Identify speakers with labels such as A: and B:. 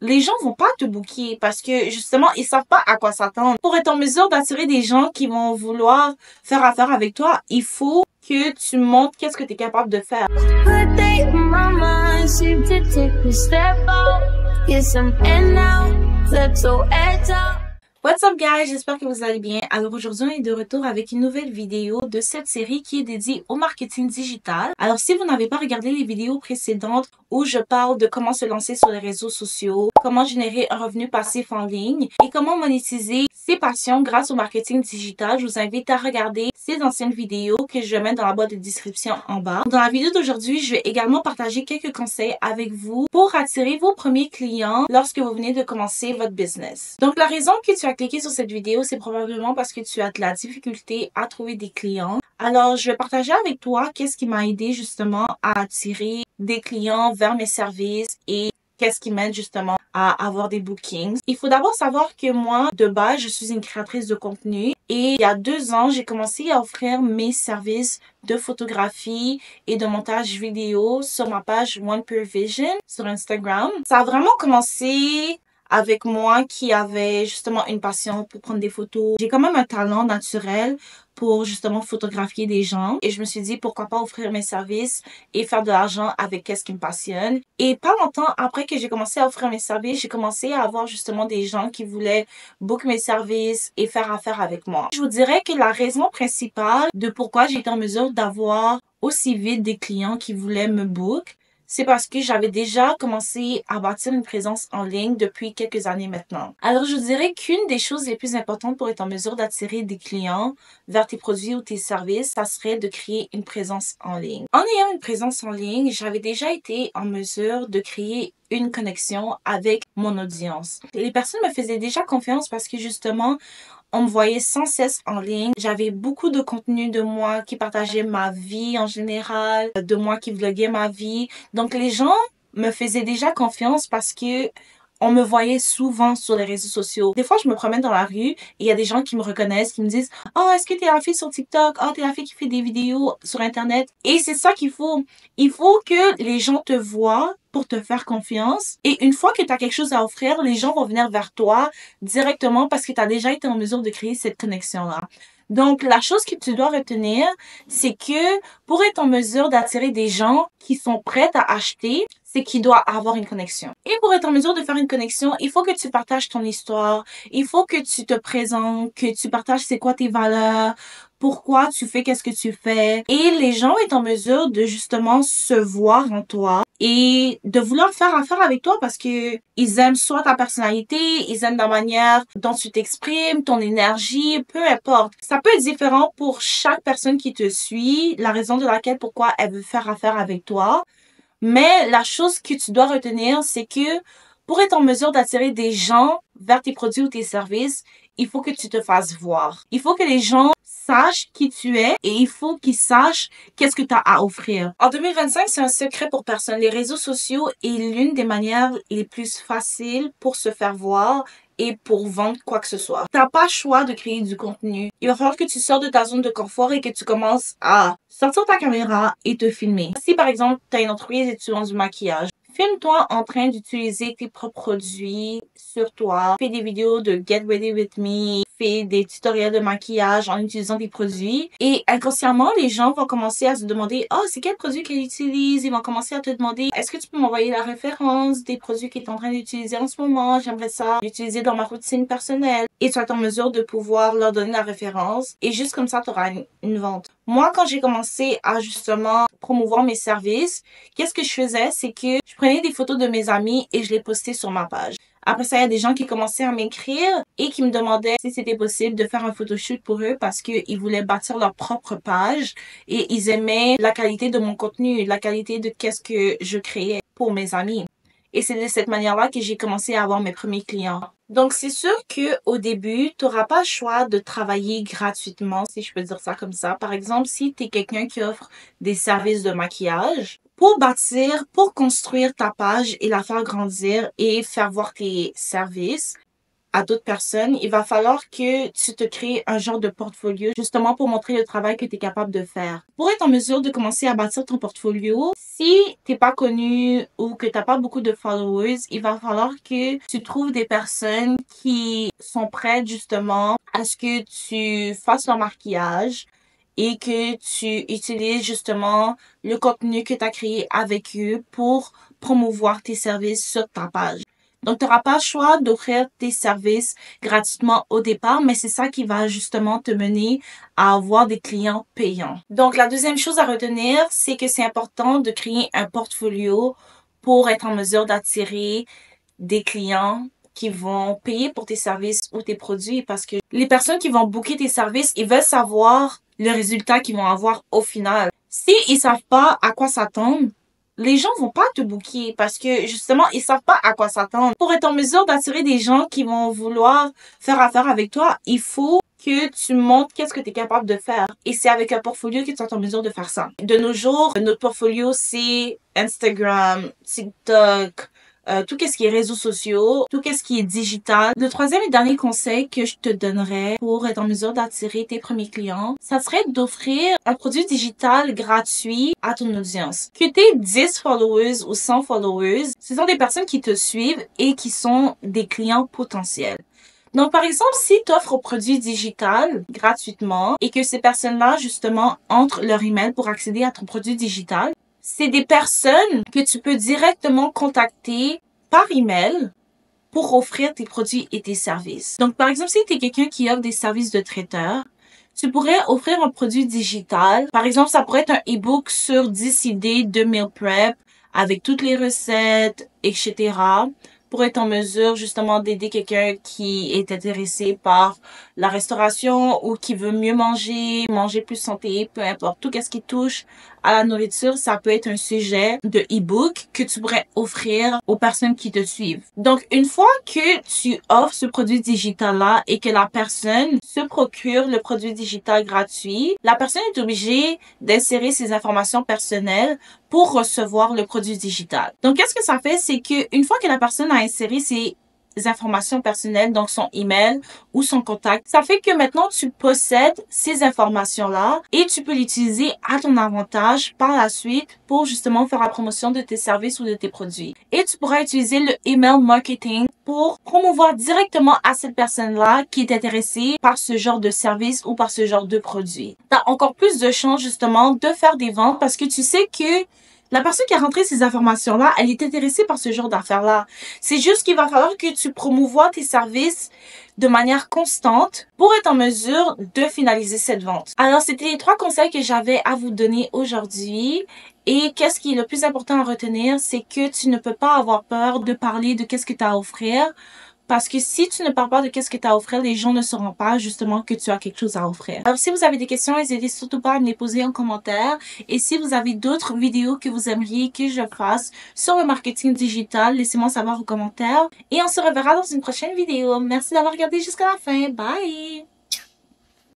A: les gens vont pas te booker parce que justement, ils savent pas à quoi s'attendre. Pour être en mesure d'attirer des gens qui vont vouloir faire affaire avec toi, il faut que tu montres qu'est-ce que tu es capable de faire. What's up guys, j'espère que vous allez bien. Alors aujourd'hui on est de retour avec une nouvelle vidéo de cette série qui est dédiée au marketing digital. Alors si vous n'avez pas regardé les vidéos précédentes où je parle de comment se lancer sur les réseaux sociaux, comment générer un revenu passif en ligne et comment monétiser ses passions grâce au marketing digital, je vous invite à regarder ces anciennes vidéos que je mets dans la boîte de description en bas. Dans la vidéo d'aujourd'hui, je vais également partager quelques conseils avec vous pour attirer vos premiers clients lorsque vous venez de commencer votre business. Donc la raison que tu as cliqué sur cette vidéo, c'est probablement parce que tu as de la difficulté à trouver des clients. Alors, je vais partager avec toi qu'est-ce qui m'a aidé justement à attirer des clients vers mes services et qu'est-ce qui m'aide justement à avoir des bookings. Il faut d'abord savoir que moi, de base, je suis une créatrice de contenu et il y a 2 ans, j'ai commencé à offrir mes services de photographie et de montage vidéo sur ma page One Pure Vision sur Instagram. Ça a vraiment commencé avec moi qui avait justement une passion pour prendre des photos. J'ai quand même un talent naturel pour justement photographier des gens et je me suis dit pourquoi pas offrir mes services et faire de l'argent avec qu'est-ce qui me passionne. Et pas longtemps après que j'ai commencé à offrir mes services, j'ai commencé à avoir justement des gens qui voulaient book mes services et faire affaire avec moi. Je vous dirais que la raison principale de pourquoi j'ai été en mesure d'avoir aussi vite des clients qui voulaient me book, c'est parce que j'avais déjà commencé à bâtir une présence en ligne depuis quelques années maintenant. Alors, je dirais qu'une des choses les plus importantes pour être en mesure d'attirer des clients vers tes produits ou tes services, ça serait de créer une présence en ligne. En ayant une présence en ligne, j'avais déjà été en mesure de créer une connexion avec mon audience. Les personnes me faisaient déjà confiance parce que justement, on me voyait sans cesse en ligne. J'avais beaucoup de contenu de moi qui partageait ma vie en général, de moi qui vloguait ma vie. Donc, les gens me faisaient déjà confiance parce que on me voyait souvent sur les réseaux sociaux. Des fois, je me promène dans la rue et il y a des gens qui me reconnaissent, qui me disent « Oh, est-ce que t'es la fille sur TikTok? Oh, t'es la fille qui fait des vidéos sur Internet. » Et c'est ça qu'il faut. Il faut que les gens te voient pour te faire confiance. Et une fois que tu as quelque chose à offrir, les gens vont venir vers toi directement parce que tu as déjà été en mesure de créer cette connexion-là. Donc, la chose que tu dois retenir, c'est que pour être en mesure d'attirer des gens qui sont prêts à acheter, c'est qu'il doit avoir une connexion. Et pour être en mesure de faire une connexion, il faut que tu partages ton histoire, il faut que tu te présentes, que tu partages c'est quoi tes valeurs, pourquoi tu fais qu'est-ce que tu fais. Et les gens vont être en mesure de justement se voir en toi et de vouloir faire affaire avec toi parce que ils aiment soit ta personnalité, ils aiment la manière dont tu t'exprimes, ton énergie, peu importe. Ça peut être différent pour chaque personne qui te suit, la raison de laquelle pourquoi elle veut faire affaire avec toi. Mais la chose que tu dois retenir, c'est que pour être en mesure d'attirer des gens vers tes produits ou tes services, il faut que tu te fasses voir. Il faut que les gens sachent qui tu es et il faut qu'ils sachent qu'est-ce que tu as à offrir. En 2025, c'est un secret pour personne. Les réseaux sociaux est l'une des manières les plus faciles pour se faire voir et pour vendre quoi que ce soit. T'as pas le choix de créer du contenu. Il va falloir que tu sors de ta zone de confort et que tu commences à sortir ta caméra et te filmer. Si par exemple, tu as une entreprise et tu vends du maquillage, filme-toi en train d'utiliser tes propres produits sur toi. Fais des vidéos de Get Ready With Me. Fais des tutoriels de maquillage en utilisant des produits. Et inconsciemment, les gens vont commencer à se demander « Oh, c'est quel produit qu'elle utilise? » Ils vont commencer à te demander « Est-ce que tu peux m'envoyer la référence des produits qu'elle est en train d'utiliser en ce moment? J'aimerais ça l'utiliser dans ma routine personnelle. » Et tu vas être en mesure de pouvoir leur donner la référence. Et juste comme ça, tu auras une vente. Moi, quand j'ai commencé à justement promouvoir mes services, qu'est-ce que je faisais? C'est que je prenais des photos de mes amis et je les postais sur ma page. Après ça, il y a des gens qui commençaient à m'écrire et qui me demandaient si c'était possible de faire un photoshoot pour eux parce qu'ils voulaient bâtir leur propre page et ils aimaient la qualité de mon contenu, la qualité de qu'est-ce que je créais pour mes amis. Et c'est de cette manière-là que j'ai commencé à avoir mes premiers clients. Donc, c'est sûr que au début, tu n'auras pas le choix de travailler gratuitement, si je peux dire ça comme ça. Par exemple, si tu es quelqu'un qui offre des services de maquillage, pour construire ta page et la faire grandir et faire voir tes services, à d'autres personnes, il va falloir que tu te crées un genre de portfolio justement pour montrer le travail que tu es capable de faire. Pour être en mesure de commencer à bâtir ton portfolio, si t'es pas connu ou que t'as pas beaucoup de followers, il va falloir que tu trouves des personnes qui sont prêtes justement à ce que tu fasses leur maquillage et que tu utilises justement le contenu que tu as créé avec eux pour promouvoir tes services sur ta page. Donc, tu n'auras pas le choix d'offrir tes services gratuitement au départ, mais c'est ça qui va justement te mener à avoir des clients payants. Donc, la deuxième chose à retenir, c'est que c'est important de créer un portfolio pour être en mesure d'attirer des clients qui vont payer pour tes services ou tes produits parce que les personnes qui vont booker tes services, ils veulent savoir le résultat qu'ils vont avoir au final. Si ils savent pas à quoi s'attendre, les gens vont pas te booker parce que justement, ils savent pas à quoi s'attendre. Pour être en mesure d'attirer des gens qui vont vouloir faire affaire avec toi, il faut que tu montres qu'est-ce que tu es capable de faire. Et c'est avec un portfolio que tu es en mesure de faire ça. De nos jours, notre portfolio, c'est Instagram, TikTok, tout ce qui est réseaux sociaux, tout ce qui est digital. Le troisième et dernier conseil que je te donnerais pour être en mesure d'attirer tes premiers clients, ça serait d'offrir un produit digital gratuit à ton audience. Que t'aies 10 followers ou 100 followers, ce sont des personnes qui te suivent et qui sont des clients potentiels. Donc, par exemple, si tu offres un produit digital gratuitement et que ces personnes-là, justement, entrent leur email pour accéder à ton produit digital, c'est des personnes que tu peux directement contacter par email pour offrir tes produits et tes services. Donc, par exemple, si tu es quelqu'un qui offre des services de traiteur, tu pourrais offrir un produit digital. Par exemple, ça pourrait être un e-book sur 10 idées de meal prep avec toutes les recettes, etc. pour être en mesure justement d'aider quelqu'un qui est intéressé par la restauration ou qui veut mieux manger, manger plus santé, peu importe. Tout ce qui touche à la nourriture, ça peut être un sujet de e-book que tu pourrais offrir aux personnes qui te suivent. Donc, une fois que tu offres ce produit digital-là et que la personne se procure le produit digital gratuit, la personne est obligée d'insérer ses informations personnelles pour recevoir le produit digital. Donc, qu'est-ce que ça fait? C'est que une fois que la personne a inséré ses informations personnelles, donc son email ou son contact, ça fait que maintenant tu possèdes ces informations-là et tu peux l'utiliser à ton avantage par la suite pour justement faire la promotion de tes services ou de tes produits. Et tu pourras utiliser le email marketing pour promouvoir directement à cette personne-là qui est intéressée par ce genre de service ou par ce genre de produit. Tu as encore plus de chances justement de faire des ventes parce que tu sais que la personne qui a rentré ces informations-là, elle est intéressée par ce genre d'affaires-là. C'est juste qu'il va falloir que tu promouvoies tes services de manière constante pour être en mesure de finaliser cette vente. Alors, c'était les 3 conseils que j'avais à vous donner aujourd'hui. Et qu'est-ce qui est le plus important à retenir, c'est que tu ne peux pas avoir peur de parler de qu'est-ce que tu as à offrir. Parce que si tu ne parles pas de qu'est-ce que tu as à offrir, les gens ne sauront pas justement que tu as quelque chose à offrir. Alors, si vous avez des questions, n'hésitez surtout pas à me les poser en commentaire. Et si vous avez d'autres vidéos que vous aimeriez que je fasse sur le marketing digital, laissez-moi savoir en commentaire. Et on se reverra dans une prochaine vidéo. Merci d'avoir regardé jusqu'à la fin. Bye!